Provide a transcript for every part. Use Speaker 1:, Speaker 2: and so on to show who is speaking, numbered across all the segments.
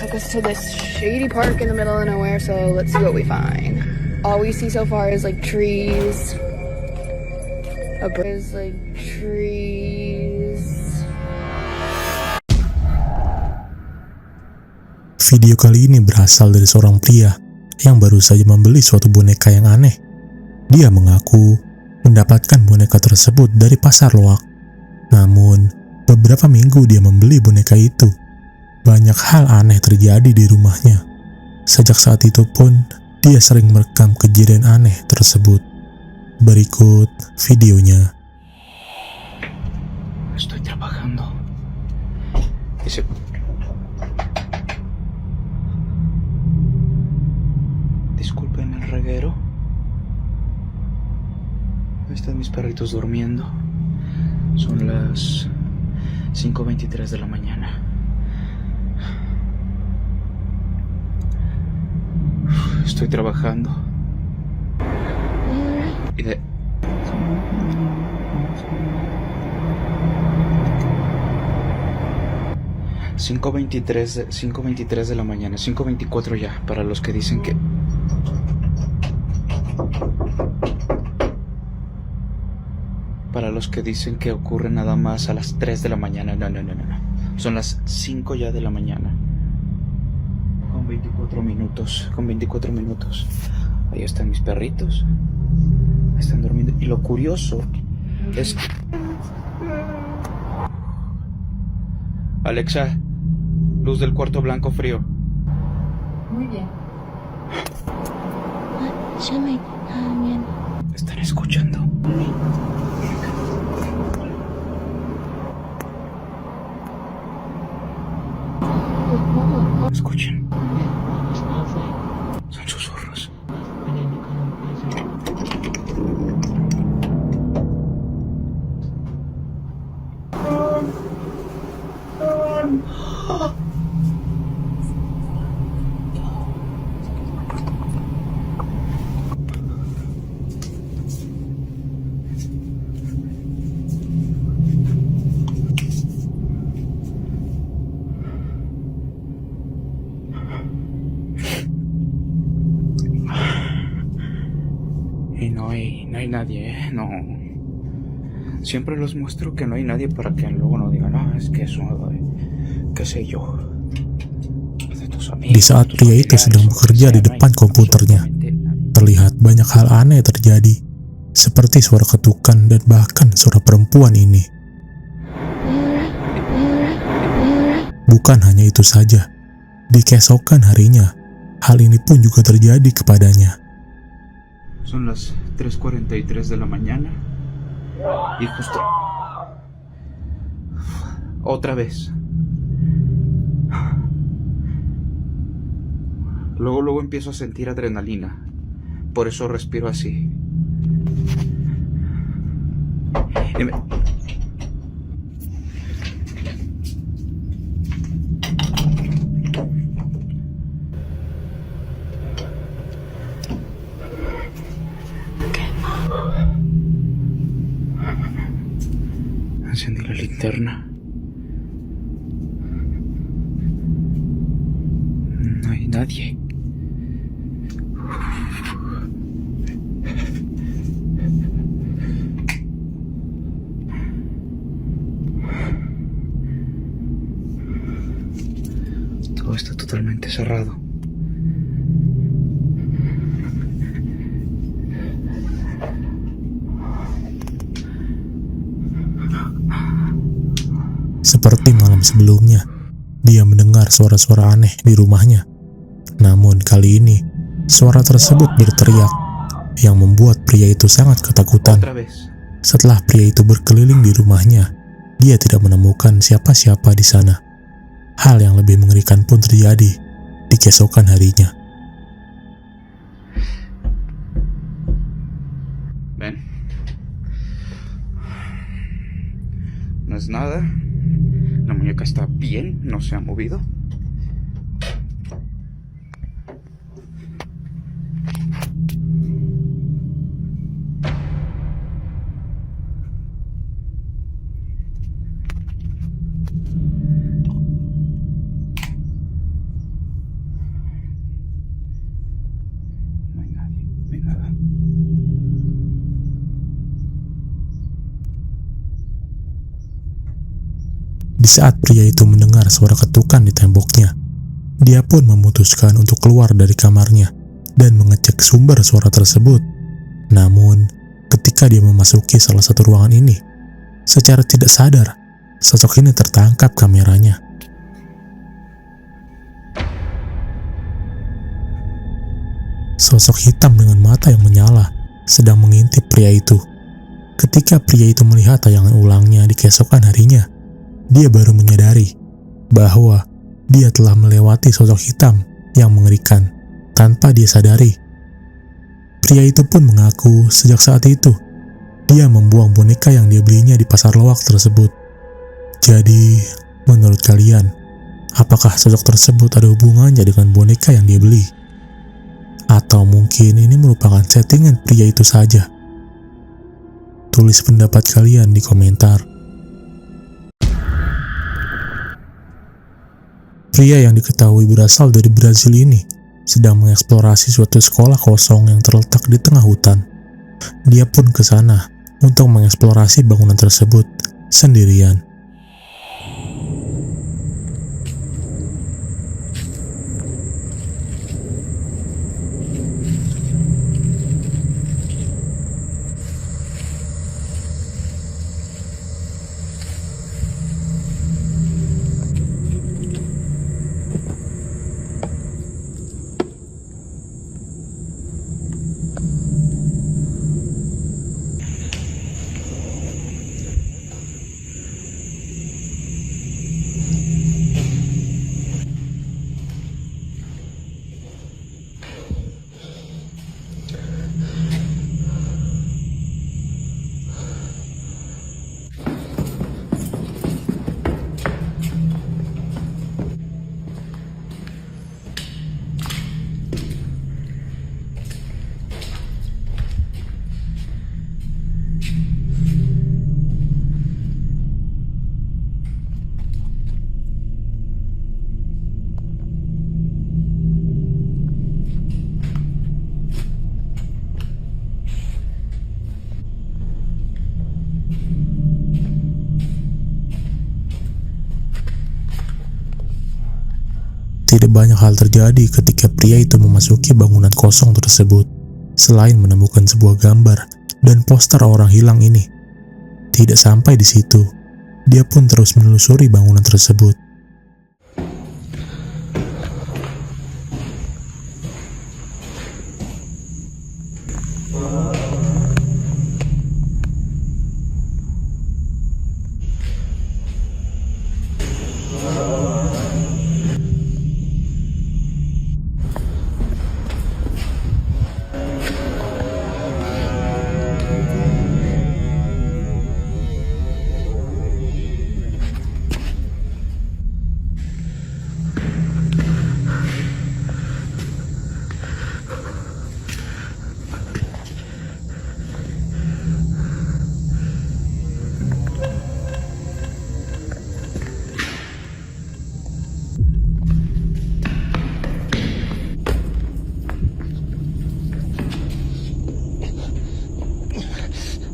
Speaker 1: took us to this shady park in the middle of nowhere, so let's see what we find. All we see so far is like trees.
Speaker 2: Video kali ini berasal dari seorang pria yang baru saja membeli suatu boneka yang aneh. Dia mengaku mendapatkan boneka tersebut dari pasar loak. Namun, beberapa minggu dia membeli boneka itu. Banyak hal aneh terjadi di rumahnya. Sejak saat itu pun, dia sering merekam kejadian aneh tersebut. Berikut videonya.
Speaker 3: Estoy trabajando. Disculpen el reguero. Ahí están mis perritos durmiendo. Son las 5:23 de la mañana. Estoy trabajando. Y de... Cinco veintitrés de la mañana, 5:24 ya, para los que dicen que... Para los que dicen que ocurre nada más a las 3 de la mañana, no. Son las 5 ya de la mañana. Con 24 minutos. Ahí están mis perritos. Están durmiendo. Y lo curioso es... Alexa, luz del cuarto blanco frío.
Speaker 4: Muy bien.
Speaker 3: Están escuchando. Escuchen. Son susurros. Y no hay nadie, no. Siempre los muestro que no hay nadie para que luego no digan, no, es que eso, qué sé yo.
Speaker 2: Di saat pria itu sedang bekerja di depan komputernya, terlihat banyak hal aneh terjadi, seperti suara ketukan dan bahkan suara perempuan ini. Bukan hanya itu saja, di keesokan harinya, hal ini pun juga terjadi kepadanya.
Speaker 3: Son las 3:43 de la mañana y justo otra vez. Luego empiezo a sentir adrenalina. Por eso respiro así. Encendí la linterna. No hay nadie. Todo está totalmente cerrado.
Speaker 2: Seperti malam sebelumnya, dia mendengar suara-suara aneh di rumahnya. Namun kali ini, suara tersebut berteriak yang membuat pria itu sangat ketakutan. Setelah pria itu berkeliling di rumahnya, dia tidak menemukan siapa-siapa di sana. Hal yang lebih mengerikan pun terjadi di keesokan harinya.
Speaker 3: Ven. No es nada. La muñeca está bien, no se ha movido.
Speaker 2: Di saat pria itu mendengar suara ketukan di temboknya, dia pun memutuskan untuk keluar dari kamarnya dan mengecek sumber suara tersebut. Namun, ketika dia memasuki salah satu ruangan ini, secara tidak sadar, sosok ini tertangkap kameranya. Sosok hitam dengan mata yang menyala sedang mengintip pria itu. Ketika pria itu melihat tayangan ulangnya di keesokan harinya, dia baru menyadari bahwa dia telah melewati sosok hitam yang mengerikan tanpa dia sadari. Pria itu pun mengaku sejak saat itu dia membuang boneka yang dia belinya di pasar loak tersebut. Jadi, menurut kalian, apakah sosok tersebut ada hubungannya dengan boneka yang dia beli? Atau mungkin ini merupakan settingan pria itu saja? Tulis pendapat kalian di komentar. Pria yang diketahui berasal dari Brazil ini sedang mengeksplorasi suatu sekolah kosong yang terletak di tengah hutan. Dia pun ke sana untuk mengeksplorasi bangunan tersebut sendirian. Tidak banyak hal terjadi ketika pria itu memasuki bangunan kosong tersebut, selain menemukan sebuah gambar dan poster orang hilang ini. Tidak sampai di situ, dia pun terus menelusuri bangunan tersebut.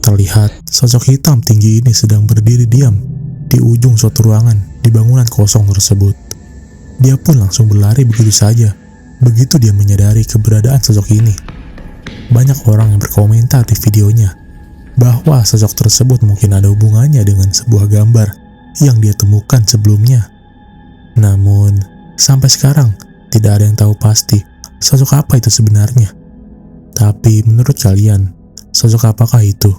Speaker 2: Terlihat sosok hitam tinggi ini sedang berdiri diam di ujung suatu ruangan di bangunan kosong tersebut. Dia pun langsung berlari begitu saja begitu dia menyadari keberadaan sosok ini. Banyak orang yang berkomentar di videonya bahwa sosok tersebut mungkin ada hubungannya dengan sebuah gambar yang dia temukan sebelumnya. Namun, sampai sekarang tidak ada yang tahu pasti sosok apa itu sebenarnya. Tapi menurut kalian, sosok apakah itu?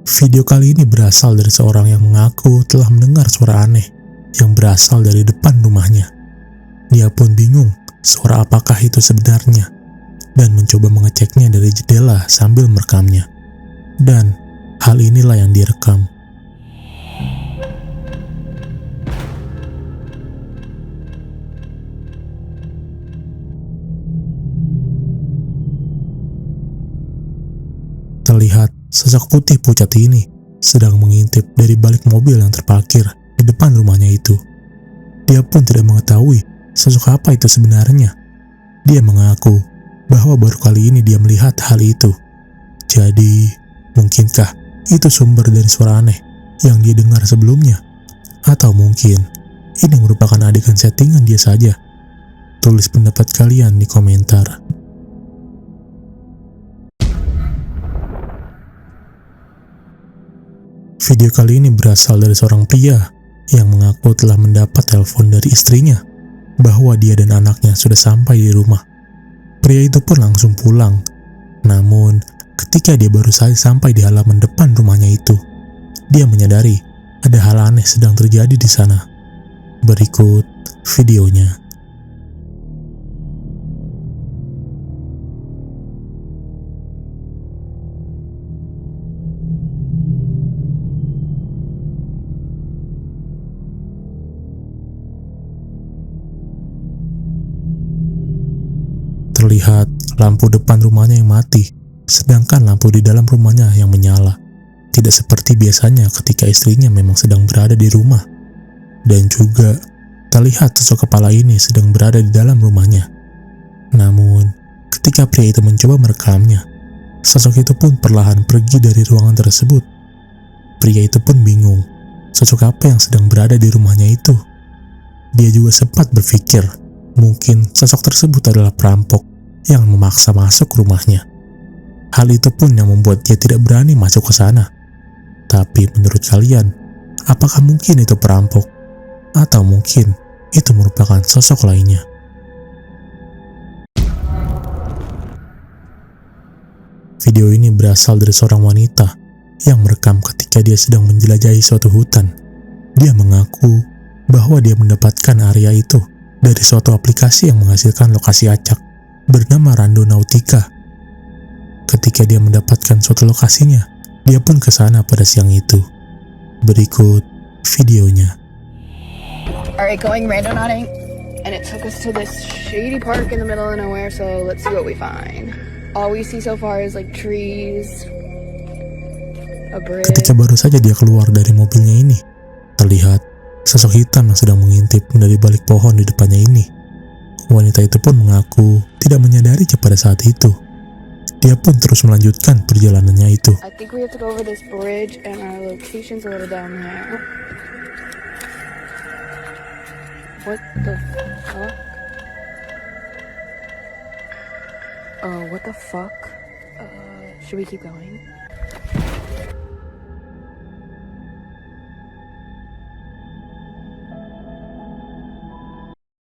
Speaker 2: Video kali ini berasal dari seorang yang mengaku telah mendengar suara aneh yang berasal dari depan rumahnya. Dia pun bingung suara apakah itu sebenarnya dan mencoba mengeceknya dari jendela sambil merekamnya. Dan hal inilah yang direkam. Terlihat sosok putih pucat ini sedang mengintip dari balik mobil yang terparkir di depan rumahnya itu. Dia pun tidak mengetahui sosok apa itu sebenarnya. Dia mengaku bahwa baru kali ini dia melihat hal itu. Jadi, mungkinkah itu sumber dari suara aneh yang dia dengar sebelumnya? Atau mungkin ini merupakan adegan settingan dia saja? Tulis pendapat kalian di komentar. Video kali ini berasal dari seorang pria yang mengaku telah mendapat telepon dari istrinya bahwa dia dan anaknya sudah sampai di rumah. Pria itu pun langsung pulang. Namun, ketika dia baru saja sampai di halaman depan rumahnya itu, dia menyadari ada hal aneh sedang terjadi di sana. Berikut videonya. Terlihat lampu depan rumahnya yang mati, sedangkan lampu di dalam rumahnya yang menyala. Tidak seperti biasanya ketika istrinya memang sedang berada di rumah. Dan juga terlihat sosok kepala ini sedang berada di dalam rumahnya. Namun, ketika pria itu mencoba merekamnya, sosok itu pun perlahan pergi dari ruangan tersebut. Pria itu pun bingung, sosok apa yang sedang berada di rumahnya itu. Dia juga sempat berpikir, mungkin sosok tersebut adalah perampok yang memaksa masuk rumahnya. Hal itu pun yang membuat dia tidak berani masuk ke sana. Tapi menurut kalian, apakah mungkin itu perampok? Atau mungkin itu merupakan sosok lainnya? Video ini berasal dari seorang wanita yang merekam ketika dia sedang menjelajahi suatu hutan. Dia mengaku bahwa dia mendapatkan area itu dari suatu aplikasi yang menghasilkan lokasi acak bernama Randonautica. Ketika dia mendapatkan suatu lokasinya, dia pun ke sana pada siang itu. Berikut videonya.
Speaker 1: Alright, going randonauting, and it took us to this shady park in the middle of nowhere, so let's see what we find. All we see so far is like trees, a bridge.
Speaker 2: Ketika baru saja dia keluar dari mobilnya ini, terlihat sosok hitam yang sedang mengintip dari balik pohon di depannya ini. Wanita itu pun mengaku tidak menyadarinya pada saat itu. Dia pun terus melanjutkan perjalanannya itu.
Speaker 1: I think we have to go over this bridge, and our location's a little down there. What the fuck? What the fuck? Should we keep going?